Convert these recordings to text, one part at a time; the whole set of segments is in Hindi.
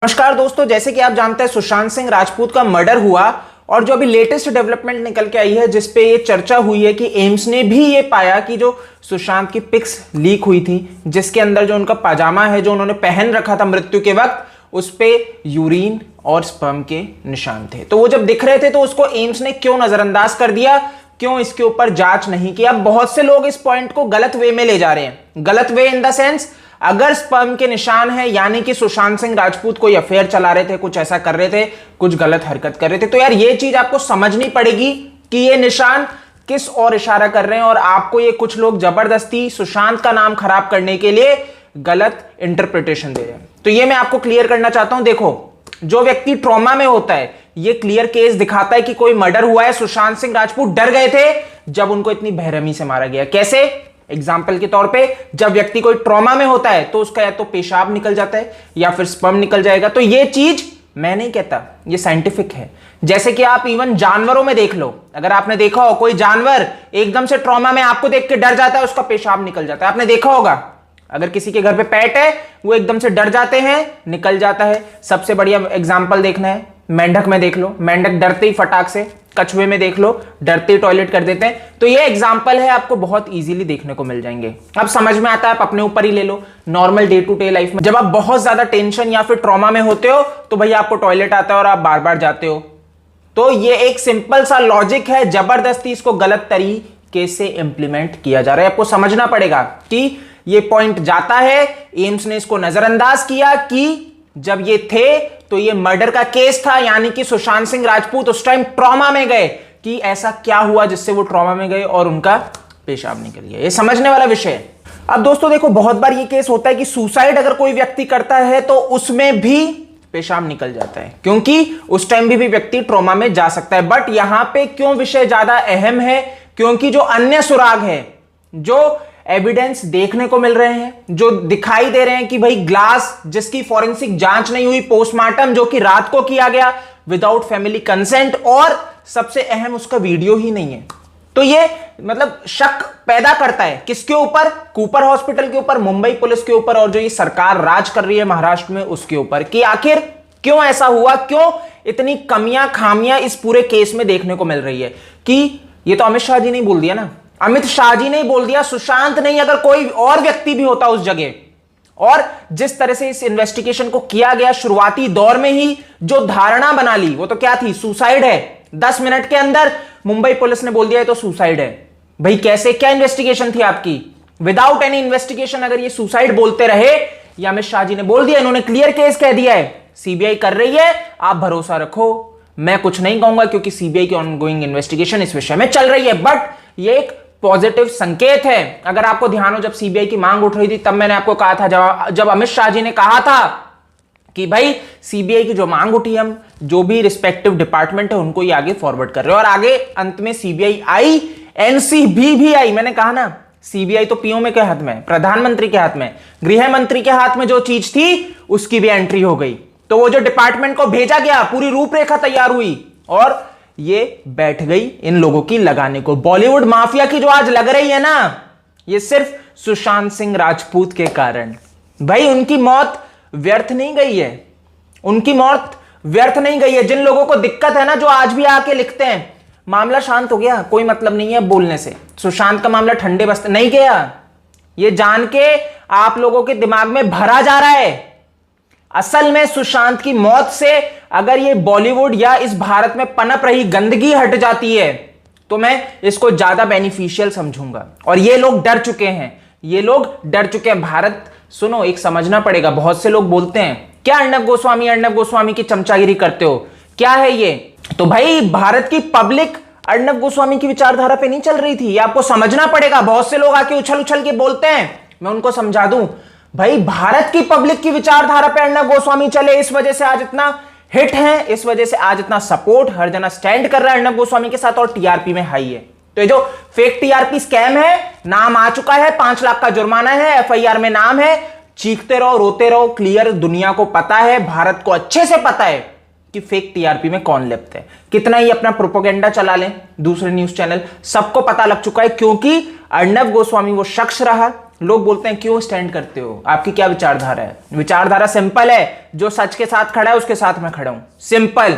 नमस्कार दोस्तों, जैसे कि आप जानते हैं सुशांत सिंह राजपूत का मर्डर हुआ और जो अभी लेटेस्ट डेवलपमेंट निकल के आई है जिसपे ये चर्चा हुई है कि एम्स ने भी ये पाया कि जो सुशांत की पिक्स लीक हुई थी जिसके अंदर जो उनका पाजामा है जो उन्होंने पहन रखा था मृत्यु के वक्त उस पे यूरिन और स्पर्म के निशान थे। तो वो जब दिख रहे थे तो उसको एम्स ने क्यों नजरअंदाज कर दिया, क्यों इसके ऊपर जांच नहीं की। अब बहुत से लोग इस पॉइंट को गलत वे में ले जा रहे हैं। गलत वे इन द सेंस, अगर स्पर्म के निशान है यानी कि सुशांत सिंह राजपूत कोई अफेयर चला रहे थे, कुछ ऐसा कर रहे थे, कुछ गलत हरकत कर रहे थे, तो यार ये चीज आपको समझनी पड़ेगी कि ये निशान किस और इशारा कर रहे हैं और आपको ये कुछ लोग जबरदस्ती सुशांत का नाम खराब करने के लिए गलत इंटरप्रिटेशन दे रहे हैं। तो ये मैं आपको क्लियर करना चाहता हूं। देखो, जो व्यक्ति ट्रॉमा में होता है, ये क्लियर केस दिखाता है कि कोई मर्डर हुआ है। सुशांत सिंह राजपूत डर गए थे जब उनको इतनी बेरहमी से मारा गया। कैसे? एग्जाम्पल के तौर पे, जब व्यक्ति कोई ट्रॉमा में होता है तो उसका या तो पेशाब निकल जाता है या फिर स्पर्म निकल जाएगा। तो ये चीज मैं नहीं कहता, ये साइंटिफिक है। जैसे कि आप इवन जानवरों में देख लो, अगर आपने देखा हो कोई जानवर एकदम से ट्रॉमा में आपको देख के डर जाता है, उसका पेशाब निकल जाता है, आपने देखा होगा। अगर किसी के घर पे पेट है, वो एकदम से डर जाते हैं, निकल जाता है। सबसे बढ़िया एग्जाम्पल देखना है, मेंढक में देख लो, मेंढक डरते ही फटाक से, कछुए में देख लो, डरते ही टॉयलेट कर देते हैं। तो ये एग्जाम्पल है, आपको बहुत इजीली देखने को मिल जाएंगे। अब समझ में आता है, आप अपने ऊपर ही ले लो। Normal day to day life में जब आप बहुत ज्यादा टेंशन या फिर ट्रॉमा में होते हो तो भाई आपको टॉयलेट आता है और आप बार बार जाते हो। तो ये एक सिंपल सा लॉजिक है, जबरदस्ती इसको गलत तरीके से इंप्लीमेंट किया जा रहा है। आपको समझना पड़ेगा कि ये पॉइंट जाता है, एम्स ने इसको नजरअंदाज किया कि जब ये थे तो ये मर्डर का केस था, यानी कि सुशांत सिंह राजपूत उस टाइम ट्रॉमा में गए कि ऐसा क्या हुआ जिससे वो ट्रॉमा में गए और उनका पेशाब निकल गया। ये समझने वाला विषय है। अब दोस्तों देखो, बहुत बार ये केस होता है कि सुसाइड अगर कोई व्यक्ति करता है तो उसमें भी पेशाब निकल जाता है, क्योंकि उस टाइम भी व्यक्ति ट्रॉमा में जा सकता है। बट यहां पे क्यों विषय ज्यादा अहम है? क्योंकि जो अन्य सुराग है, जो एविडेंस देखने को मिल रहे हैं, जो दिखाई दे रहे हैं कि भाई ग्लास जिसकी फॉरेंसिक जांच नहीं हुई, पोस्टमार्टम जो कि रात को किया गया विदाउट फैमिली कंसेंट, और सबसे अहम उसका वीडियो ही नहीं है। तो ये मतलब शक पैदा करता है किसके ऊपर? कूपर हॉस्पिटल के ऊपर, मुंबई पुलिस के ऊपर और जो ये सरकार राज कर रही है महाराष्ट्र में उसके ऊपर, कि आखिर क्यों ऐसा हुआ, क्यों इतनी कमियां खामियां इस पूरे केस में देखने को मिल रही है। कि ये तो अमित शाह जी ने बोल दिया ना, अमित शाह जी ने बोल दिया, सुशांत नहीं, अगर कोई और व्यक्ति भी होता उस जगह, और जिस तरह से इस इन्वेस्टिगेशन को किया गया शुरुआती दौर में ही जो धारणा बना ली वो तो क्या थी? सुसाइड है। 10 मिनट के अंदर मुंबई पुलिस ने बोल दिया तो सुसाइड है। भाई कैसे, क्या इन्वेस्टिगेशन थी आपकी? विदाउट एनी इन्वेस्टिगेशन अगर ये सुसाइड बोलते रहे, या अमित शाह जी ने बोल दिया, इन्होंने क्लियर केस कह दिया है, सीबीआई कर रही है, आप भरोसा रखो, मैं कुछ नहीं कहूंगा क्योंकि सीबीआई की ऑनगोइंग इन्वेस्टिगेशन इस विषय में चल रही है। बट ये एक पॉजिटिव संकेत है। अगर आपको ध्यान हो, जब सीबीआई की मांग उठ रही थी तब मैंने आपको कहा था, जब अमित शाह जी ने कहा था कि भाई सीबीआई की जो मांग उठी, हम जो भी रिस्पेक्टिव डिपार्टमेंट है उनको ही आगे फॉरवर्ड कर रहे हैं, और आगे अंत में सीबीआई आई, एनसीबी भी आई। मैंने कहा ना, सीबीआई तो पीओ के हाथ में, प्रधानमंत्री के हाथ में, गृह मंत्री के हाथ में जो चीज थी उसकी भी एंट्री हो गई। तो वो जो डिपार्टमेंट को भेजा गया, पूरी रूपरेखा तैयार हुई और ये बैठ गई इन लोगों की लगाने को। बॉलीवुड माफिया की जो आज लग रही है ना, ये सिर्फ सुशांत सिंह राजपूत के कारण। भाई उनकी मौत व्यर्थ नहीं गई है, उनकी मौत व्यर्थ नहीं गई है। जिन लोगों को दिक्कत है ना, जो आज भी आके लिखते हैं मामला शांत हो गया, कोई मतलब नहीं है बोलने से, सुशांत का मामला ठंडे बस्ते नहीं गया, ये जान के आप लोगों के दिमाग में भरा जा रहा है। असल में सुशांत की मौत से अगर ये बॉलीवुड या इस भारत में पनप रही गंदगी हट जाती है तो मैं इसको ज्यादा बेनिफिशियल समझूंगा। और ये लोग डर चुके हैं, ये लोग डर चुके हैं। भारत, सुनो, एक समझना पड़ेगा, बहुत से लोग बोलते हैं क्या अर्णव गोस्वामी की चमचागिरी करते हो, क्या है ये? तो भाई भारत की पब्लिक अर्णव गोस्वामी की विचारधारा पे नहीं चल रही थी, ये आपको समझना पड़ेगा। बहुत से लोग आके उछल उछल के बोलते हैं, मैं उनको समझा दूं, भाई भारत की पब्लिक की विचारधारा पे अर्णव गोस्वामी चले, इस वजह से आज इतना हिट है, इस वजह से आज इतना सपोर्ट, हर जना स्टैंड कर रहा है अर्णव गोस्वामी के साथ, और टीआरपी में हाई है। तो ये जो फेक टीआरपी स्कैम है, नाम आ चुका है, 5 लाख का जुर्माना है, एफआईआर में नाम है, चीखते रहो, रोते रहो, क्लियर दुनिया को पता है, भारत को अच्छे से पता है कि फेक टीआरपी में कौन लिप्त है। कितना ही अपना प्रोपेगेंडा चला लें दूसरे न्यूज चैनल, सबको पता लग चुका है, क्योंकि अर्णव गोस्वामी वो शख्स रहा लोग बोलते हैं क्यों स्टैंड करते हो, आपकी क्या विचारधारा है? विचारधारा सिंपल है, जो सच के साथ खड़ा है उसके साथ मैं खड़ा हूं, सिंपल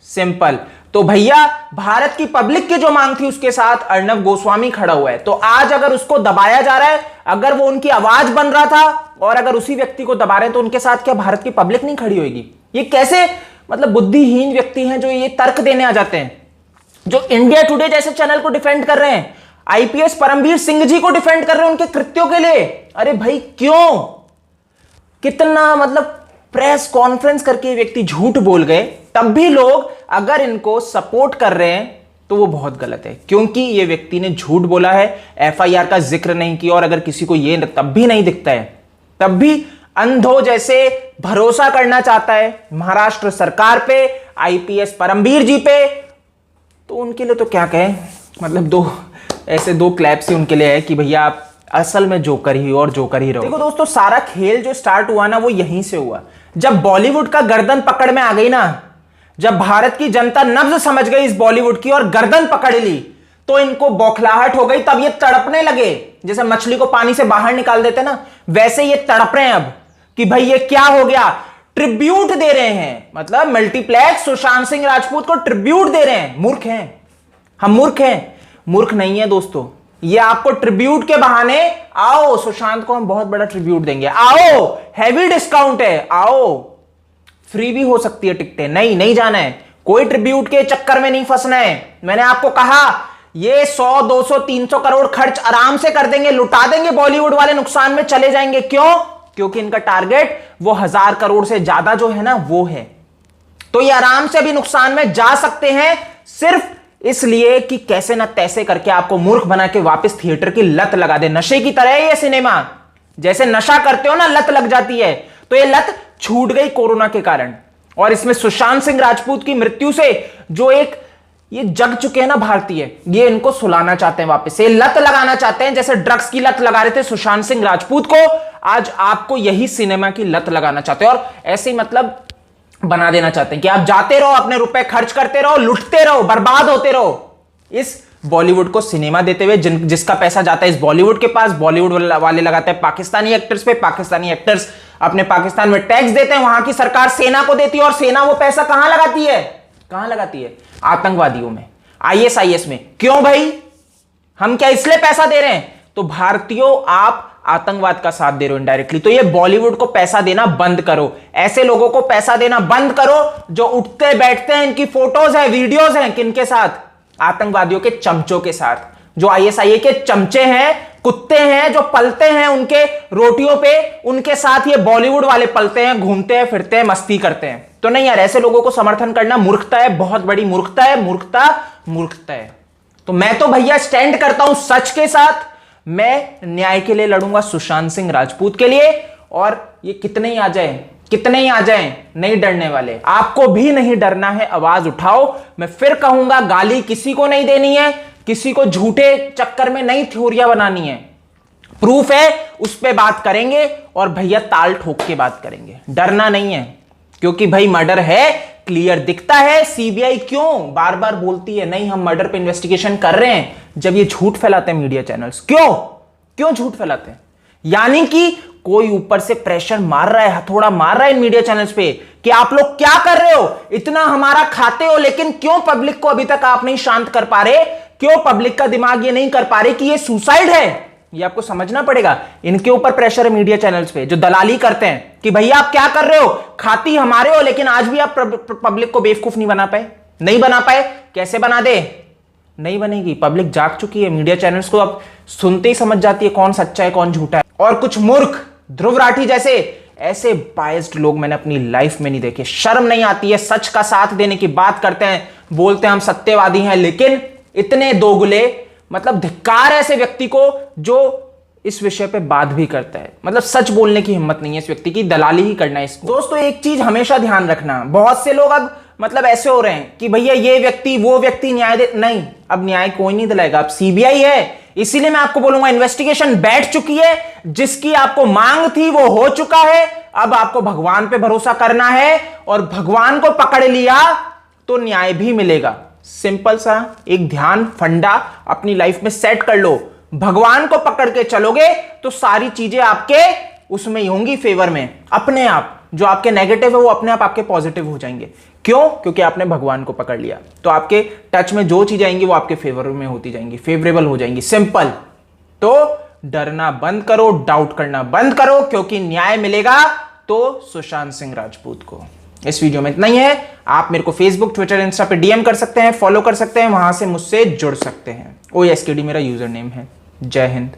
सिंपल। तो भैया भारत की पब्लिक की जो मांग थी उसके साथ अर्णव गोस्वामी खड़ा हुआ है, तो आज अगर उसको दबाया जा रहा है, अगर वो उनकी आवाज बन रहा था और अगर उसी व्यक्ति को दबा रहे हैं, तो उनके साथ क्या भारत की पब्लिक नहीं खड़ी होगी? ये कैसे मतलब बुद्धिहीन व्यक्ति हैं जो ये तर्क देने आ जाते हैं, जो इंडिया टुडे जैसे चैनल को डिफेंड कर रहे हैं, आईपीएस परमवीर सिंह जी को डिफेंड कर रहे हैं उनके कृत्यों के लिए। अरे भाई क्यों, कितना मतलब प्रेस कॉन्फ्रेंस करके ये व्यक्ति झूठ बोल गए, तब भी लोग अगर इनको सपोर्ट कर रहे हैं तो वो बहुत गलत है, क्योंकि ये व्यक्ति ने झूठ बोला है, एफआईआर का जिक्र नहीं किया, और अगर किसी को ये तब भी नहीं दिखता है, तब भी अंधों जैसे भरोसा करना चाहता है महाराष्ट्र सरकार पे, आईपीएस परमवीर जी पे, तो उनके लिए तो क्या कहें, मतलब दो क्लैप्स ही उनके लिए है कि भैया आप असल में जोकर ही और जोकर ही रहो। देखो दोस्तों, सारा खेल जो स्टार्ट हुआ ना वो यहीं से हुआ, जब बॉलीवुड का गर्दन पकड़ में आ गई ना, जब भारत की जनता नब्ज समझ गई इस बॉलीवुड की और गर्दन पकड़ ली, तो इनको बौखलाहट हो गई, तब ये तड़पने लगे, जैसे मछली को पानी से बाहर निकाल देते ना, वैसे ये तड़प रहे हैं अब कि भाई ये क्या हो गया, ट्रिब्यूट दे रहे हैं, मतलब मल्टीप्लेक्स सुशांत सिंह राजपूत को ट्रिब्यूट दे रहे हैं। मूर्ख हैं हम, मूर्ख हैं? मूर्ख नहीं है दोस्तों, ये आपको ट्रिब्यूट के बहाने, आओ सुशांत को हम बहुत बड़ा ट्रिब्यूट देंगे, आओ हैवी डिस्काउंट है, आओ फ्री भी हो सकती है टिकटें, नहीं जाना है, कोई ट्रिब्यूट के चक्कर में नहीं फंसना है। मैंने आपको कहा ये 100 200 300 करोड़ खर्च आराम से कर देंगे, लुटा देंगे, बॉलीवुड वाले नुकसान में चले जाएंगे। क्यों? क्योंकि इनका टारगेट वो 1000 करोड़ से ज्यादा जो है ना वो है, तो ये आराम से भी नुकसान में जा सकते हैं, सिर्फ इसलिए कि कैसे ना तैसे करके आपको मूर्ख बना के वापस थिएटर की लत लगा दे। नशे की तरह है ये सिनेमा, जैसे नशा करते हो ना लत लग जाती है, तो ये लत छूट गई कोरोना के कारण, और इसमें सुशांत सिंह राजपूत की मृत्यु से जो एक ये जग चुके हैं ना भारतीय, ये इनको सुलाना चाहते हैं वापस से, लत लगाना चाहते हैं, जैसे ड्रग्स की लत लगा रहे थे सुशांत सिंह राजपूत को, आज आपको यही सिनेमा की लत लगाना चाहते हैं, और ऐसे ही मतलब बना देना चाहते हैं कि आप जाते रहो, अपने रुपए खर्च करते रहो, लुटते रहो, बर्बाद होते रहो, इस बॉलीवुड को सिनेमा देते हुए, जिसका पैसा जाता है इस बॉलीवुड के पास, बॉलीवुड वाले लगाते हैं पाकिस्तानी एक्टर्स पे, पाकिस्तानी एक्टर्स अपने पाकिस्तान में टैक्स देते हैं, वहां की सरकार सेना को देती है, और सेना वो पैसा कहां लगाती है? कहां लगाती है? आतंकवादियों में, आईएसआईएस में। क्यों भाई, हम क्या इसलिए पैसा दे रहे हैं? तो भारतीयों आप आतंकवाद का साथ दे रहे हो इनडायरेक्टली, तो ये बॉलीवुड को पैसा देना बंद करो, ऐसे लोगों को पैसा देना बंद करो जो उठते बैठते हैं, इनकी फोटोज है, वीडियोज हैं, किनके साथ? आतंकवादियों के चमचों के साथ, जो आईएसआईए के चमचे हैं, कुत्ते हैं, जो पलते हैं उनके रोटियों पे, उनके साथ ये बॉलीवुड वाले पलते हैं, घूमते हैं, फिरते हैं, मस्ती करते हैं। तो नहीं यार, ऐसे लोगों को समर्थन करना मूर्खता है, बहुत बड़ी मूर्खता है, मूर्खता है। तो मैं तो भैया स्टैंड करता हूं सच के साथ, मैं न्याय के लिए लड़ूंगा सुशांत सिंह राजपूत के लिए, और ये कितने ही आ जाएं नहीं डरने वाले, आपको भी नहीं डरना है, आवाज उठाओ। मैं फिर कहूंगा, गाली किसी को नहीं देनी है, किसी को झूठे चक्कर में नहीं थ्योरियां बनानी है, प्रूफ है उस पे बात करेंगे, और भैया ताल ठोक के बात करेंगे, डरना नहीं है, क्योंकि भाई मर्डर है, क्लियर दिखता है। सीबीआई क्यों बार बार बोलती है नहीं हम मर्डर पे इन्वेस्टिगेशन कर रहे हैं, जब ये झूठ फैलाते हैं मीडिया चैनल्स? क्यों झूठ फैलाते हैं? यानी कि कोई ऊपर से प्रेशर मार रहा है, हथौड़ा मार रहा है मीडिया चैनल्स पे कि आप लोग क्या कर रहे हो, इतना हमारा खाते हो, लेकिन क्यों पब्लिक को अभी तक आप नहीं शांत कर पा रहे, क्यों पब्लिक का दिमाग ये नहीं कर पा रहे कि ये सुसाइड है? ये आपको समझना पड़ेगा। इनके ऊपर प्रेशर है मीडिया चैनल्स पे, जो दलाली करते हैं कि भैया आप क्या कर रहे हो, खाती हमारे हो, लेकिन आज भी आप पब्लिक को बेवकूफ नहीं बना पाए। कैसे बना दे? नहीं बनेगी, पब्लिक जाग चुकी है, मीडिया चैनल्स को अब सुनते ही समझ जाती है कौन सच्चा है कौन झूठा है। और कुछ मूर्ख ध्रुव राठी जैसे ऐसे बायस्ड लोग मैंने अपनी लाइफ में नहीं देखे, शर्म नहीं आती है, सच का साथ देने की बात करते हैं, बोलते हैं हम सत्यवादी हैं, लेकिन इतने दोगले, मतलब धिक्कार है ऐसे व्यक्ति को जो इस विषय पे बात भी करता है, मतलब सच बोलने की हिम्मत नहीं है इस व्यक्ति की, दलाली ही करना है इसको। दोस्तों एक चीज हमेशा ध्यान रखना, बहुत से लोग अब मतलब ऐसे हो रहे हैं कि भैया ये व्यक्ति वो व्यक्ति न्याय दे, नहीं, अब न्याय कोई नहीं दिलाएगा, अब सीबीआई है। इसीलिए मैं आपको बोलूंगा इन्वेस्टिगेशन बैठ चुकी है, जिसकी आपको मांग थी वो हो चुका है, अब आपको भगवान पे भरोसा करना है, और भगवान को पकड़ लिया तो न्याय भी मिलेगा। सिंपल सा एक ध्यान फंडा अपनी लाइफ में सेट कर लो, भगवान को पकड़ के चलोगे तो सारी चीजें आपके उसमें ही होंगी, फेवर में। अपने आप जो आपके नेगेटिव है वो अपने आप आपके पॉजिटिव हो जाएंगे। क्यों? क्योंकि आपने भगवान को पकड़ लिया। तो आपके टच में जो चीजें आएंगी वो आपके फेवर में होती जाएंगी, फेवरेबल हो जाएंगी। सिंपल। तो डरना बंद करो, डाउट करना बंद करो, क्योंकि न्याय मिलेगा तो सुशांत सिंह राजपूत को। इस वीडियो में इतना ही है। आप मेरे को फेसबुक, ट्विटर, इंस्टा पे डीएम कर सकते हैं, फॉलो कर सकते हैं, वहां से मुझसे जुड़ सकते हैं। OSKD मेरा यूजर नेम है। जय हिंद।